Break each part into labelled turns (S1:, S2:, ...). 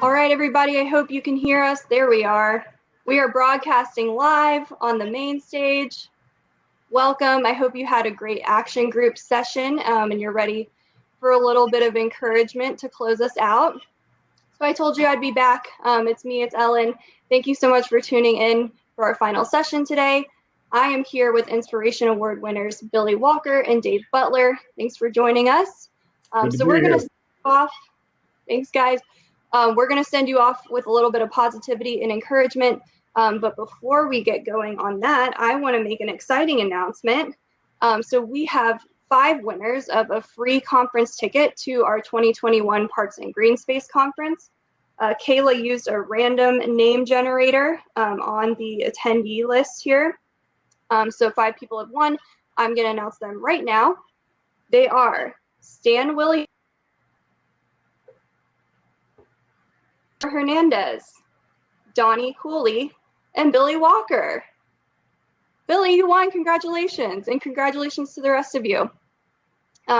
S1: All right, everybody, I hope you can hear us. There we are. We are broadcasting live on the main stage. Welcome. I hope you had a great action group session and you're ready for a little bit of encouragement to close us out. So I told you I'd be back. It's me, it's Ellen. Thank you so much for tuning in for our final session today. I am here with Inspiration Award winners Billie Walker and Dave Butler. Thanks for joining us. So we're going to start off. Thanks, guys. We're going to send you off with a little bit of positivity and encouragement. But before we get going on that, I want to make an exciting announcement. So we have 5 winners of a free conference ticket to our 2021 Parks and Green Space Conference. Kayla used a random name generator on the attendee list here. So 5 people have won. I'm going to announce them right now. They are Stan Williams, Hernandez, Donnie Cooley, and Billie Walker. Billie, you won. Congratulations, and congratulations to the rest of you.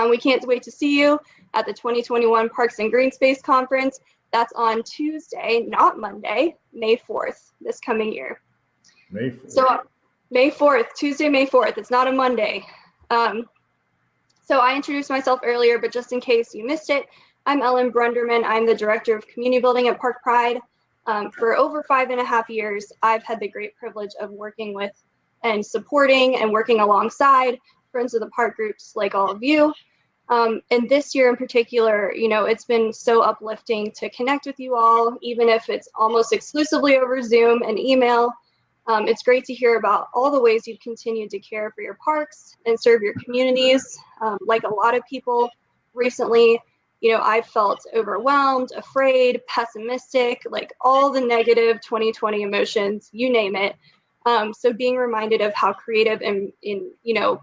S1: We can't wait to see you at the 2021 Parks and Green Space Conference. That's on Tuesday, not Monday, May 4th, this coming year.
S2: May 4th.
S1: So May 4th, Tuesday, May 4th. It's not a Monday. So I introduced myself earlier, but just in case you missed it, I'm Ellen Bruenderman. I'm the Director of Community Building at Park Pride. For over 5.5 years, I've had the great privilege of working with and supporting and working alongside Friends of the Park groups like all of you. And this year in particular, you know, it's been so uplifting to connect with you all, even if it's almost exclusively over Zoom and email. It's great to hear about all the ways you've continued to care for your parks and serve your communities. Like a lot of people recently, you know, I felt overwhelmed, afraid, pessimistic, like all the negative 2020 emotions, you name it. So being reminded of how creative and in, you know,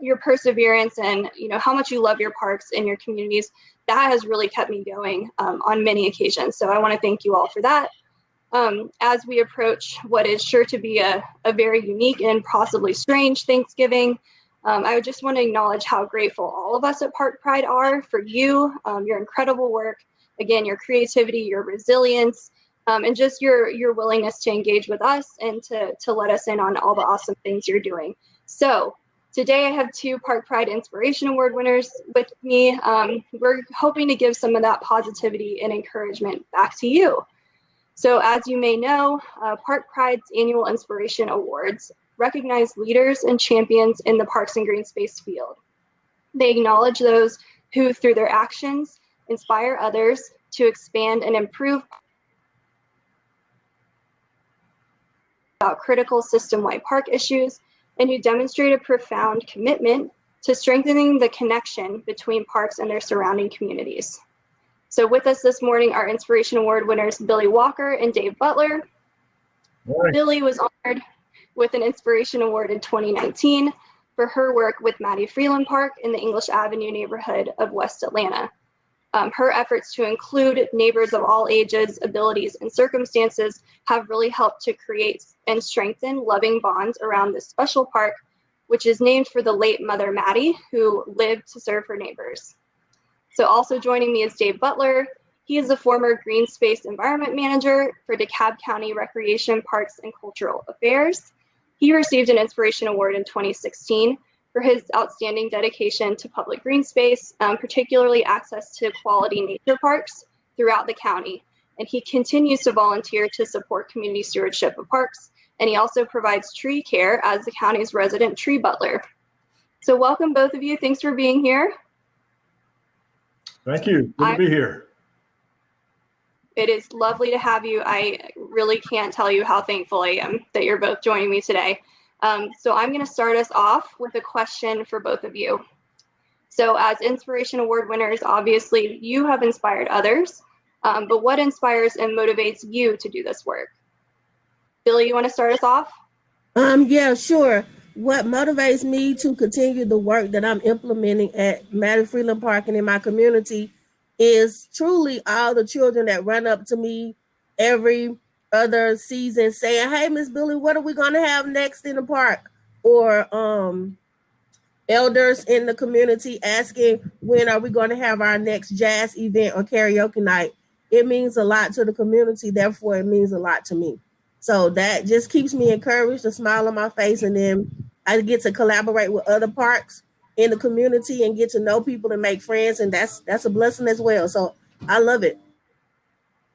S1: your perseverance and, you know, how much you love your parks and your communities, that has really kept me going on many occasions. So I want to thank you all for that. As we approach what is sure to be a very unique and possibly strange Thanksgiving, I would just want to acknowledge how grateful all of us at Park Pride are for you, your incredible work, again, your creativity, your resilience, and just your willingness to engage with us and to let us in on all the awesome things you're doing. So today I have 2 Park Pride Inspiration Award winners with me. We're hoping to give some of that positivity and encouragement back to you. So as you may know, Park Pride's annual Inspiration Awards recognize leaders and champions in the parks and green space field. They acknowledge those who, through their actions, inspire others to expand and improve about critical system-wide park issues, and who demonstrate a profound commitment to strengthening the connection between parks and their surrounding communities. So with us this morning are Inspiration Award winners Billie Walker and Dave Butler.
S2: Morning.
S1: Billie was honored with an Inspiration Award in 2019 for her work with Mattie Freeland Park in the English Avenue neighborhood of West Atlanta. Her efforts to include neighbors of all ages, abilities, and circumstances have really helped to create and strengthen loving bonds around this special park, which is named for the late mother Mattie, who lived to serve her neighbors. So also joining me is Dave Butler. He is the former Green Space Environment Manager for DeKalb County Recreation, Parks, and Cultural Affairs. He received an Inspiration Award in 2016 for his outstanding dedication to public green space, particularly access to quality nature parks throughout the county. And he continues to volunteer to support community stewardship of parks. And he also provides tree care as the county's resident tree butler. So welcome both of you. Thanks for being here.
S2: Thank you. Good to be here.
S1: It is lovely to have you. I really can't tell you how thankful I am that you're both joining me today. So I'm going to start us off with a question for both of you. So as Inspiration Award winners, obviously you have inspired others, but what inspires and motivates you to do this work? Billie, you want to start us off?
S3: Yeah, sure. What motivates me to continue the work that I'm implementing at Mattie Freeland Park and in my community is truly all the children that run up to me every other season saying, "Hey, Miss Billie, what are we going to have next in the park?" Or elders in the community asking, when are we going to have our next jazz event or karaoke night? it means a lot to the community. Therefore, it means a lot to me. So that just keeps me encouraged, a smile on my face, and then I get to collaborate with other parks in the community and get to know people and make friends, and that's a blessing as well. So I love it.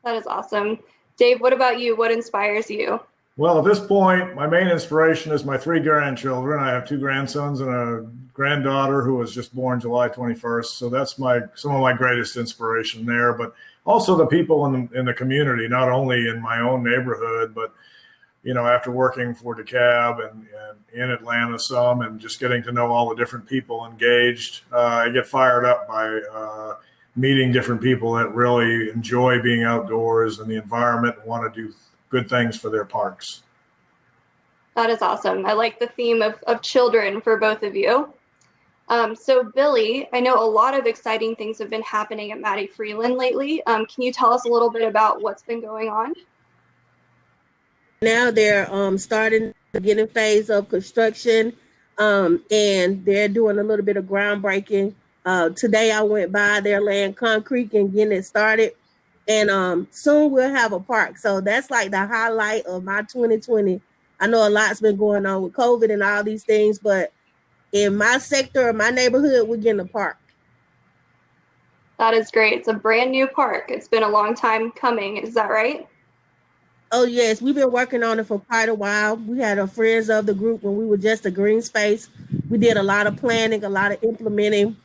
S1: That is awesome. Dave, what about you? What inspires you?
S2: Well, at this point, my main inspiration is my three grandchildren. I have two grandsons and a granddaughter who was just born July 21st. So that's some of my greatest inspiration there. But also the people in the community, not only in my own neighborhood, but after working for DeKalb and in Atlanta some, and just getting to know all the different people engaged, I get fired up by meeting different people that really enjoy being outdoors and the environment and want to do good things for their parks.
S1: That is awesome. I like the theme of children for both of you. So Billie, I know a lot of exciting things have been happening at Mattie Freeland lately. Can you tell us a little bit about what's been going on?
S3: Now they're starting the beginning phase of construction, and they're doing a little bit of groundbreaking. Today I went by, they're laying concrete and getting it started. And soon we'll have a park. So that's like the highlight of my 2020. I know a lot's been going on with COVID and all these things, but in my sector, my neighborhood, we're getting a park.
S1: That is great. It's a brand new park. It's been a long time coming. Is that right?
S3: Oh, yes. We've been working on it for quite a while. We had a friends of the group when we were just a green space. We did a lot of planning, a lot of implementing.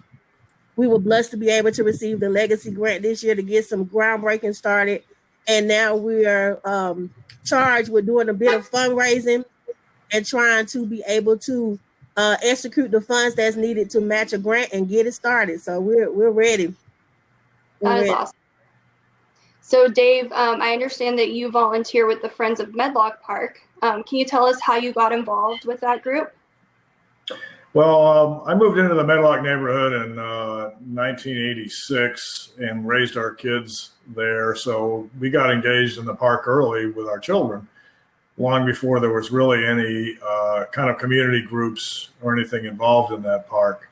S3: We were blessed to be able to receive the legacy grant this year to get some groundbreaking started. And now we are charged with doing a bit of fundraising and trying to be able to execute the funds that's needed to match a grant and get it started. So we're ready.
S1: That is awesome. So Dave, I understand that you volunteer with the Friends of Medlock Park. Can you tell us how you got involved with that group?
S2: Well, I moved into the Medlock neighborhood in 1986 and raised our kids there. So we got engaged in the park early with our children, long before there was really any kind of community groups or anything involved in that park.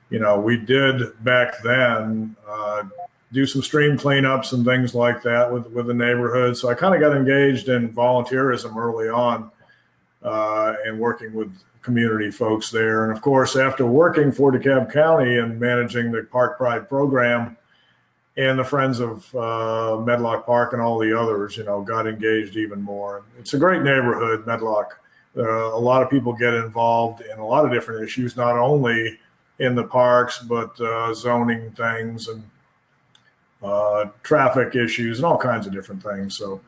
S2: We did back then do some stream cleanups and things like that with the neighborhood. So I kind of got engaged in volunteerism early on and working with community folks there. And of course, after working for DeKalb County and managing the Park Pride program and the Friends of Medlock Park and all the others, got engaged even more. It's a great neighborhood, Medlock. A lot of people get involved in a lot of different issues, not only in the parks, but zoning things and traffic issues and all kinds of different things. So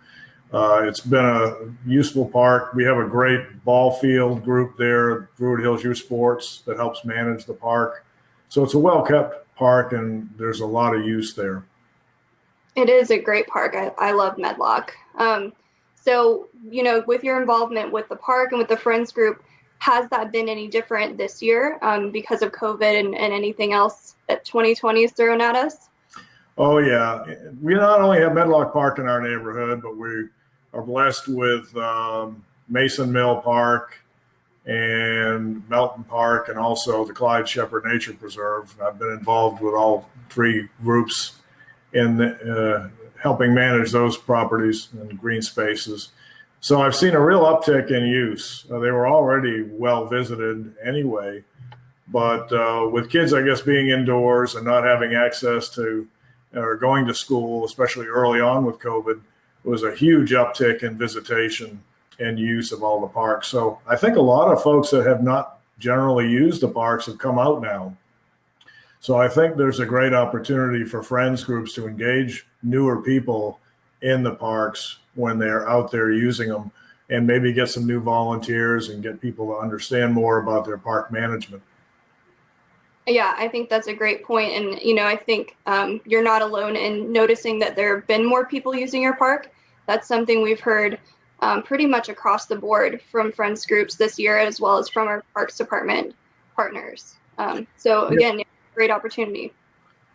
S2: it's been a useful park. We have a great ball field group there, Druid Hills Youth Sports, that helps manage the park. So it's a well-kept park, and there's a lot of use there.
S1: It is a great park. I love Medlock. So, with your involvement with the park and with the Friends group, has that been any different this year because of COVID and anything else that 2020 has thrown at us?
S2: Oh, yeah. We not only have Medlock Park in our neighborhood, but we are blessed with Mason Mill Park and Melton Park, and also the Clyde Shepherd Nature Preserve. I've been involved with all three groups in helping manage those properties and green spaces. So I've seen a real uptick in use. They were already well visited anyway, but with kids, I guess, being indoors and not having access to or going to school, especially early on with COVID, was a huge uptick in visitation and use of all the parks. So I think a lot of folks that have not generally used the parks have come out now. So I think there's a great opportunity for friends groups to engage newer people in the parks when they're out there using them, and maybe get some new volunteers and get people to understand more about their park management.
S1: Yeah, I think that's a great point. And, I think you're not alone in noticing that there have been more people using your park. That's something we've heard pretty much across the board from friends groups this year, as well as from our Parks Department partners. So again, great opportunity.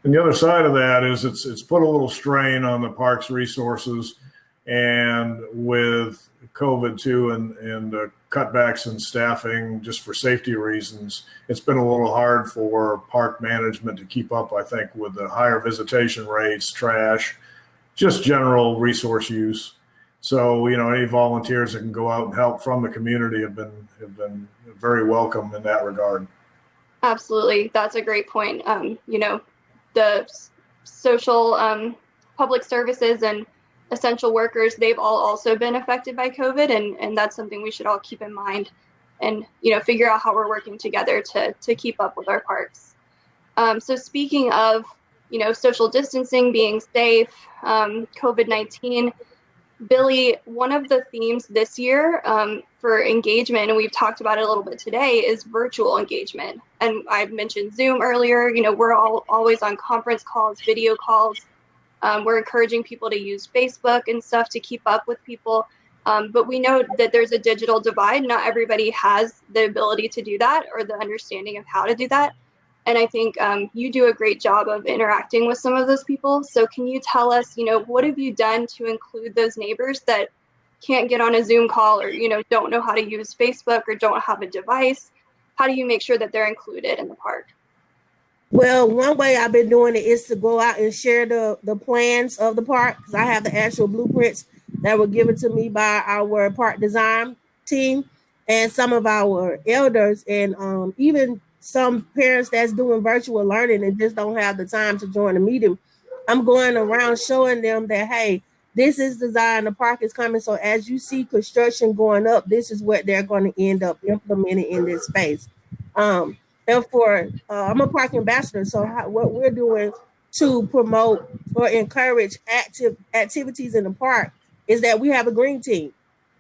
S2: And the other side of that is it's put a little strain on the park's resources, and with COVID too, and cutbacks in staffing just for safety reasons, it's been a little hard for park management to keep up, I think, with the higher visitation rates, trash, just general resource use. So, any volunteers that can go out and help from the community have been very welcome in that regard.
S1: Absolutely. That's a great point. The social public services and essential workers, they've all also been affected by COVID, and that's something we should all keep in mind and, figure out how we're working together to keep up with our parks. So speaking of, social distancing, being safe, COVID-19, Billie, one of the themes this year for engagement, and we've talked about it a little bit today, is virtual engagement. And I've mentioned Zoom earlier. We're all always on conference calls, video calls. We're encouraging people to use Facebook and stuff to keep up with people. But we know that there's a digital divide. Not everybody has the ability to do that or the understanding of how to do that. And I think you do a great job of interacting with some of those people. So can you tell us, what have you done to include those neighbors that can't get on a Zoom call or, don't know how to use Facebook or don't have a device? How do you make sure that they're included in the park?
S3: Well, one way I've been doing it is to go out and share the plans of the park, because I have the actual blueprints that were given to me by our park design team and some of our elders, and even some parents that's doing virtual learning and just don't have the time to join a meeting. I'm going around showing them that, hey, this is design, the park is coming. So as you see construction going up, this is what they're going to end up implementing in this space. Therefore, I'm a park ambassador. So what we're doing to promote or encourage activities in the park is that we have a green team.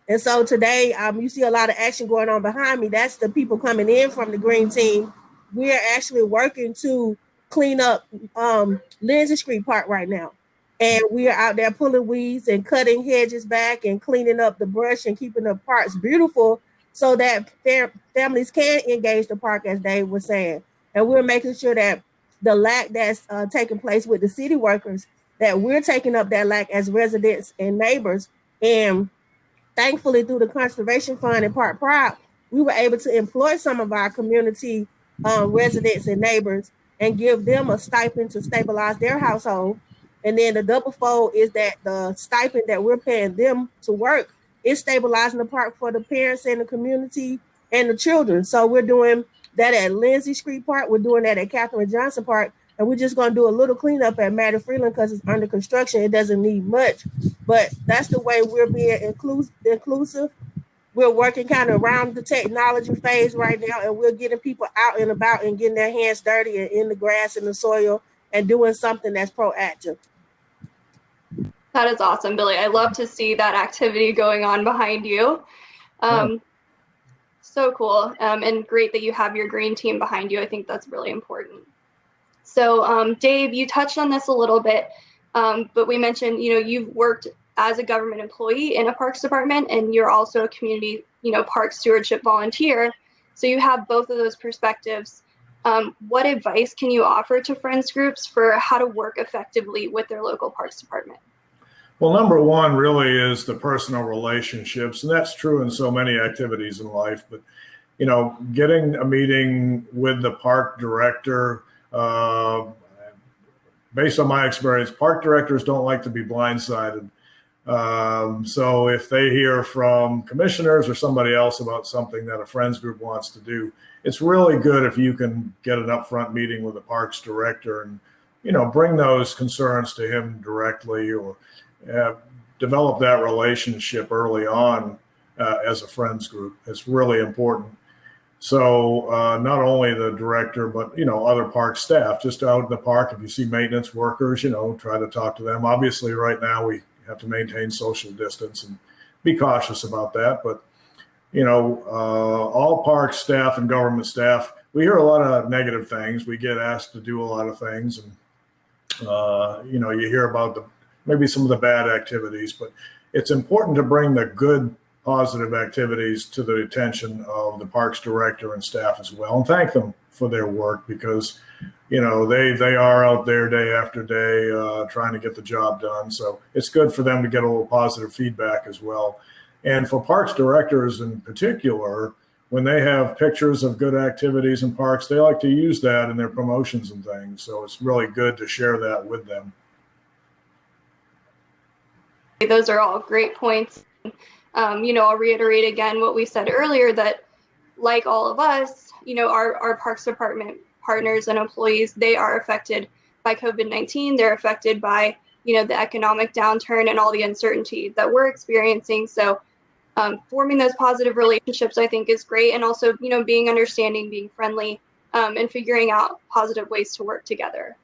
S3: And so today, you see a lot of action going on behind me. That's the people coming in from the green team. We are actually working to clean up Lindsay Street Park right now. And we are out there pulling weeds and cutting hedges back and cleaning up the brush and keeping the parks beautiful so that families can engage the park, as Dave was saying. And we're making sure that the lack that's taking place with the city workers, that we're taking up that lack as residents and neighbors. And thankfully, through the Conservation Fund and Park Pride, we were able to employ some of our community residents and neighbors and give them a stipend to stabilize their household. And then the double fold is that the stipend that we're paying them to work is stabilizing the park for the parents and the community and the children. So we're doing that at Lindsay Street Park. We're doing that at Catherine Johnson Park. And we're just going to do a little cleanup at Mattie Freeland because it's under construction. It doesn't need much. But that's the way we're being inclusive. We're working kind of around the technology phase right now, and we're getting people out and about and getting their hands dirty and in the grass and the soil and doing something that's proactive.
S1: That is awesome, Billie. I love to see that activity going on behind you. So cool. And great that you have your green team behind you. I think that's really important. So Dave, you touched on this a little bit, but we mentioned, you've worked as a government employee in a parks department, and you're also a community, park stewardship volunteer. So you have both of those perspectives. What advice can you offer to friends groups for how to work effectively with their local parks department?
S2: Well, number one really is the personal relationships, and that's true in so many activities in life. But, getting a meeting with the park director, based on my experience, park directors don't like to be blindsided. So if they hear from commissioners or somebody else about something that a friends group wants to do, it's really good if you can get an upfront meeting with the parks director and, bring those concerns to him directly, or develop that relationship early on as a friends group. It's really important. So not only the director, but, other park staff, just out in the park, if you see maintenance workers, try to talk to them. Obviously, right now we have to maintain social distance and be cautious about that. But, all park staff and government staff, we hear a lot of negative things. We get asked to do a lot of things. And, you hear about maybe some of the bad activities, but it's important to bring the good, positive activities to the attention of the parks director and staff as well, and thank them for their work, because they are out there day after day trying to get the job done. So it's good for them to get a little positive feedback as well. And for parks directors in particular, when they have pictures of good activities in parks, they like to use that in their promotions and things. So it's really good to share that with them.
S1: Those are all great points. I'll reiterate again what we said earlier, that like all of us, our Parks Department partners and employees, they are affected by COVID-19. They're affected by, the economic downturn and all the uncertainty that we're experiencing. So forming those positive relationships, I think, is great. And also, being understanding, being friendly, and figuring out positive ways to work together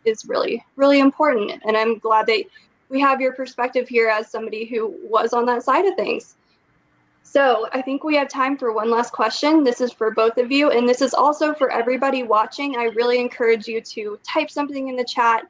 S1: is really, really important. And I'm glad that we have your perspective here as somebody who was on that side of things. So I think we have time for one last question. This is for both of you, and this is also for everybody watching. I really encourage you to type something in the chat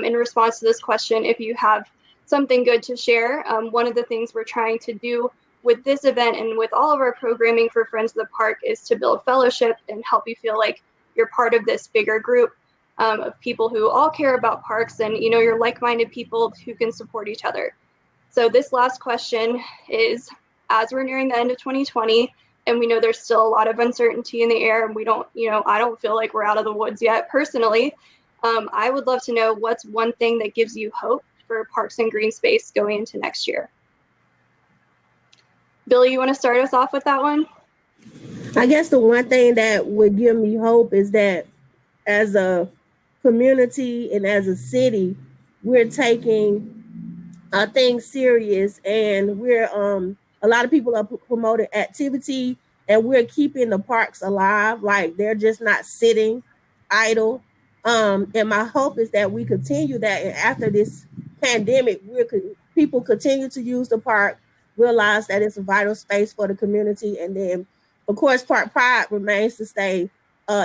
S1: in response to this question if you have something good to share. One of the things we're trying to do with this event and with all of our programming for Friends of the Park is to build fellowship and help you feel like you're part of this bigger group of people who all care about parks, and you're like-minded people who can support each other. So this last question is, as we're nearing the end of 2020, and we know there's still a lot of uncertainty in the air, and we don't, I don't feel like we're out of the woods yet personally. I would love to know what's one thing that gives you hope for parks and green space going into next year. Billie, you want to start us off with that one?
S3: I guess the one thing that would give me hope is that as a community and as a city, we're taking things serious, and we're a lot of people are promoting activity, and we're keeping the parks alive. Like, they're just not sitting idle. And my hope is that we continue that, and after this pandemic, people continue to use the park, realize that it's a vital space for the community, and then of course Park Pride remains to stay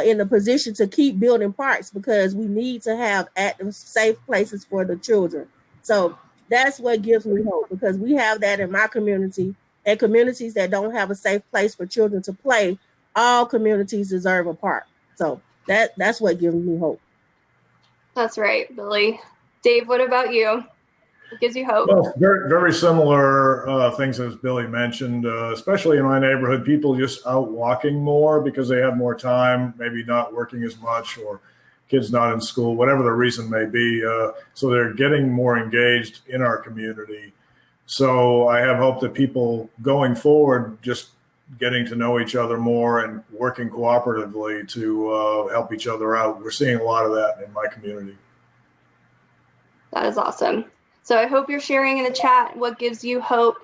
S3: in the position to keep building parks, because we need to have active, safe places for the children. So that's what gives me hope, because we have that in my community, and communities that don't have a safe place for children to play, all communities deserve a park. So that's what gives me hope.
S1: That's right, Billie. Dave, what about you? What gives you hope?
S2: Well, very, very similar things as Billie mentioned, especially in my neighborhood. People just out walking more because they have more time, maybe not working as much, or kids not in school, whatever the reason may be. So they're getting more engaged in our community. So I have hope that people going forward just getting to know each other more and working cooperatively to help each other out. We're seeing a lot of that in my community.
S1: That is awesome. So I hope you're sharing in the chat what gives you hope.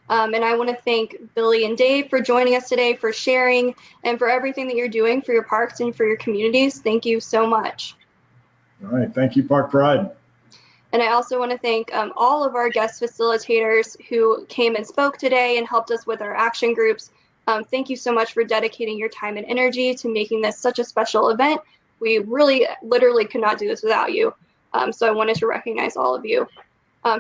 S1: And I want to thank Billie and Dave for joining us today, for sharing, and for everything that you're doing for your parks and for your communities. Thank you so much.
S2: All right. Thank you, Park Pride.
S1: And I also want to thank all of our guest facilitators who came and spoke today and helped us with our action groups. Thank you so much for dedicating your time and energy to making this such a special event. We really, literally could not do this without you. So I wanted to recognize all of you.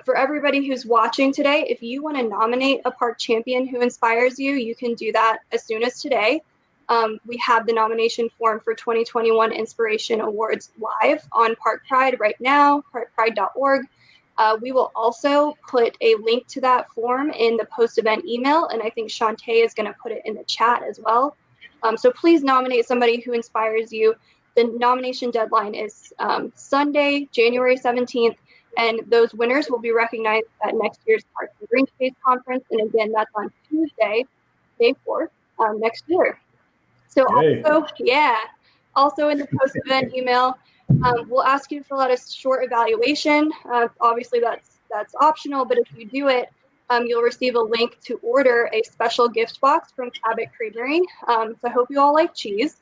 S1: For everybody who's watching today, if you want to nominate a park champion who inspires you, you can do that as soon as today. We have the nomination form for 2021 Inspiration Awards live on Park Pride right now, parkpride.org. We will also put a link to that form in the post-event email, and I think Shantae is going to put it in the chat as well. So please nominate somebody who inspires you. The nomination deadline is Sunday, January 17th, and those winners will be recognized at next year's Parks and Green Space Conference. And again, that's on Tuesday, May 4th, next year. So also in the post-event email, we'll ask you to fill out a short evaluation. Obviously, that's optional, but if you do it, you'll receive a link to order a special gift box from Cabot Creamery. So I hope you all like cheese.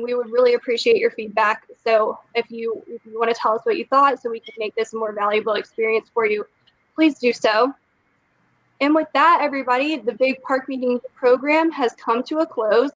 S1: We would really appreciate your feedback. So if you want to tell us what you thought so we can make this a more valuable experience for you, please do so. And with that, everybody, the Big Park Meetings program has come to a close.